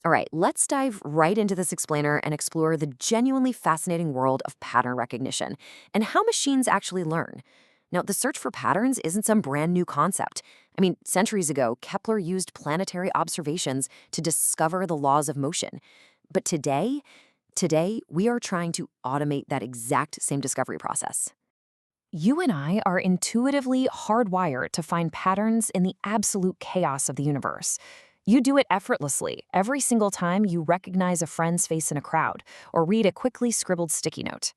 All right, let's dive right into this explainer and explore the genuinely fascinating world of pattern recognition and how machines actually learn. Now, the search for patterns isn't some brand new concept. I mean, centuries ago, Kepler used planetary observations to discover the laws of motion. But today, we are trying to automate that exact same discovery process. You and I are intuitively hardwired to find patterns in the absolute chaos of the universe. You do it effortlessly every single time you recognize a friend's face in a crowd or read a quickly scribbled sticky note.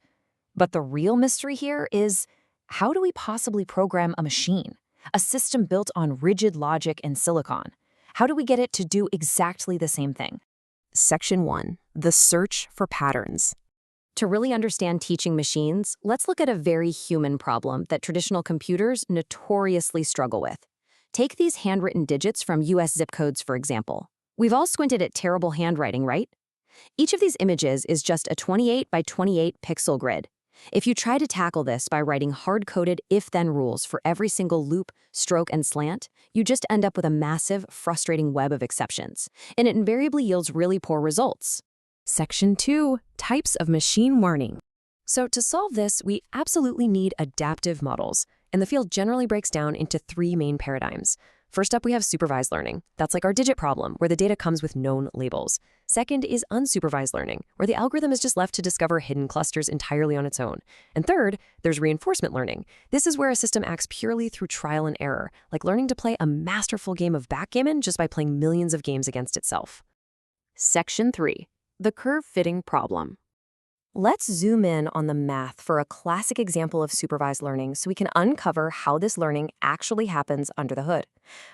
But the real mystery here is, how do we possibly program a machine, a system built on rigid logic and silicon? How do we get it to do exactly the same thing? Section 1. The search for patterns. To really understand teaching machines, let's look at a very human problem that traditional computers notoriously struggle with. Take these handwritten digits from US zip codes, for example. We've all squinted at terrible handwriting, right? Each of these images is just a 28 by 28 pixel grid. If you try to tackle this by writing hard-coded if-then rules for every single loop, stroke, and slant, you just end up with a massive, frustrating web of exceptions, and it invariably yields really poor results. Section 2. Types of machine learning. So to solve this, we absolutely need adaptive models, and the field generally breaks down into three main paradigms. First up, we have supervised learning. That's like our digit problem, where the data comes with known labels. Second is unsupervised learning, where the algorithm is just left to discover hidden clusters entirely on its own. And third, there's reinforcement learning. This is where a system acts purely through trial and error, like learning to play a masterful game of backgammon just by playing millions of games against itself. Section 3. The curve-fitting problem. Let's zoom in on the math for a classic example of supervised learning so we can uncover how this learning actually happens under the hood.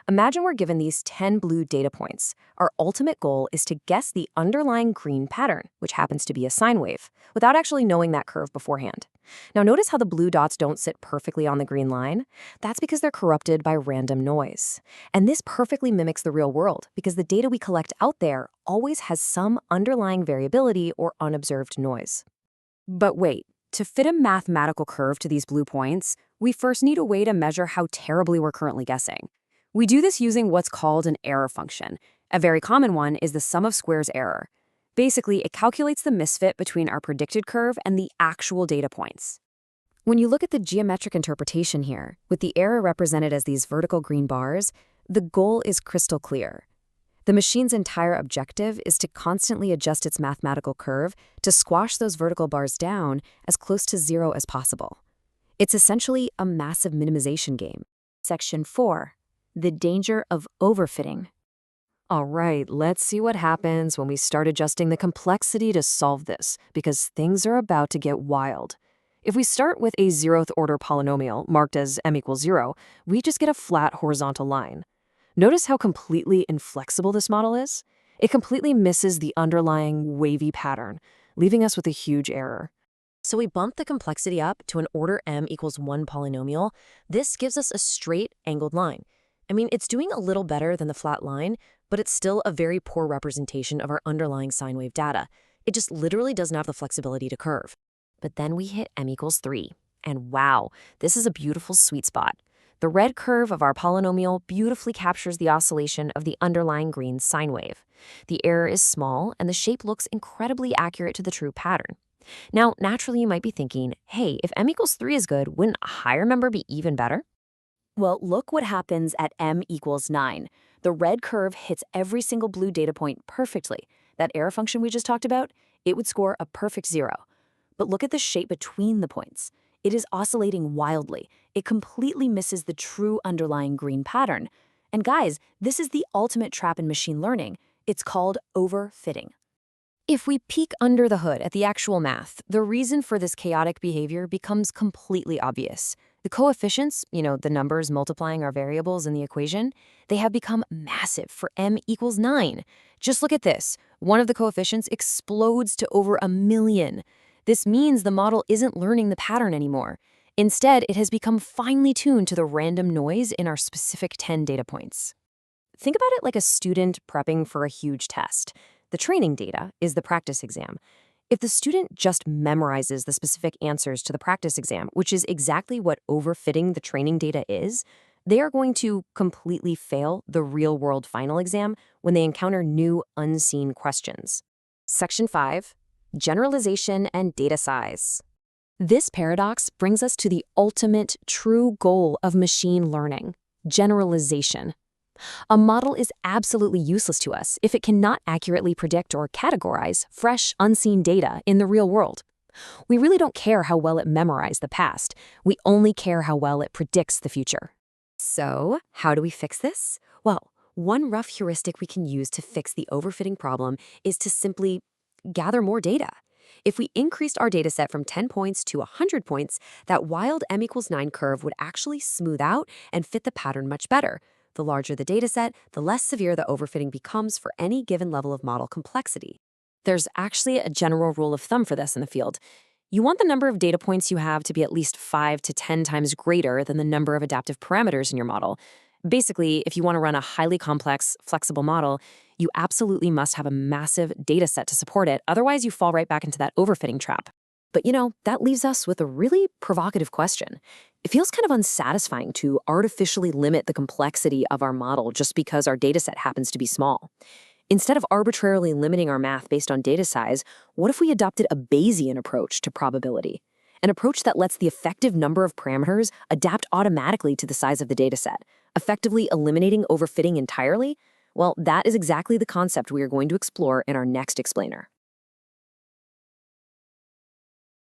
Imagine we're given these 10 blue data points. Our ultimate goal is to guess the underlying green pattern, which happens to be a sine wave, without actually knowing that curve beforehand. Now notice how the blue dots don't sit perfectly on the green line? That's because they're corrupted by random noise. And this perfectly mimics the real world because the data we collect out there always has some underlying variability or unobserved noise. But wait, to fit a mathematical curve to these blue points, we first need a way to measure how terribly we're currently guessing. We do this using what's called an error function. A very common one is the sum of squares error. Basically, it calculates the misfit between our predicted curve and the actual data points. When you look at the geometric interpretation here, with the error represented as these vertical green bars, the goal is crystal clear. The machine's entire objective is to constantly adjust its mathematical curve to squash those vertical bars down as close to zero as possible. It's essentially a massive minimization game. Section 4. The danger of overfitting. All right, let's see what happens when we start adjusting the complexity to solve this, because things are about to get wild. If we start with a zeroth order polynomial marked as m equals 0, we just get a flat horizontal line. Notice how completely inflexible this model is? It completely misses the underlying wavy pattern, leaving us with a huge error. So we bump the complexity up to an order m equals 1 polynomial. This gives us a straight angled line. I mean, it's doing a little better than the flat line, but it's still a very poor representation of our underlying sine wave data. It just literally doesn't have the flexibility to curve. But then we hit m equals 3. And wow, this is a beautiful sweet spot. The red curve of our polynomial beautifully captures the oscillation of the underlying green sine wave. The error is small, and the shape looks incredibly accurate to the true pattern. Now, naturally, you might be thinking, hey, if m equals 3 is good, wouldn't a higher number be even better? Well, look what happens at m equals 9. The red curve hits every single blue data point perfectly. That error function we just talked about, it would score a perfect 0. But look at the shape between the points. It is oscillating wildly. It completely misses the true underlying green pattern. And guys, this is the ultimate trap in machine learning. It's called overfitting. If we peek under the hood at the actual math, the reason for this chaotic behavior becomes completely obvious. The coefficients, the numbers multiplying our variables in the equation, they have become massive for m equals 9. Just look at this. One of the coefficients explodes to over 1,000,000. This means the model isn't learning the pattern anymore. Instead, it has become finely tuned to the random noise in our specific 10 data points. Think about it like a student prepping for a huge test. The training data is the practice exam. If the student just memorizes the specific answers to the practice exam, which is exactly what overfitting the training data is, They are going to completely fail the real-world final exam when they encounter new, unseen questions. Section 5. Generalization and data size. This paradox brings us to the ultimate true goal of machine learning: generalization. A model is absolutely useless to us if it cannot accurately predict or categorize fresh, unseen data in the real world. We really don't care how well it memorized the past. We only care how well it predicts the future. So, how do we fix this? Well, one rough heuristic we can use to fix the overfitting problem is to simply gather more data. If we increased our dataset from 10 points to 100 points, that wild m equals 9 curve would actually smooth out and fit the pattern much better. The larger the dataset, the less severe the overfitting becomes for any given level of model complexity. There's actually a general rule of thumb for this in the field. You want the number of data points you have to be at least 5 to 10 times greater than the number of adaptive parameters in your model. Basically, if you want to run a highly complex, flexible model, you absolutely must have a massive data set to support it, otherwise you fall right back into that overfitting trap. But that leaves us with a really provocative question. It feels kind of unsatisfying to artificially limit the complexity of our model just because our data set happens to be small. Instead of arbitrarily limiting our math based on data size, what if we adopted a Bayesian approach to probability? An approach that lets the effective number of parameters adapt automatically to the size of the dataset, effectively eliminating overfitting entirely? Well, that is exactly the concept we are going to explore in our next explainer.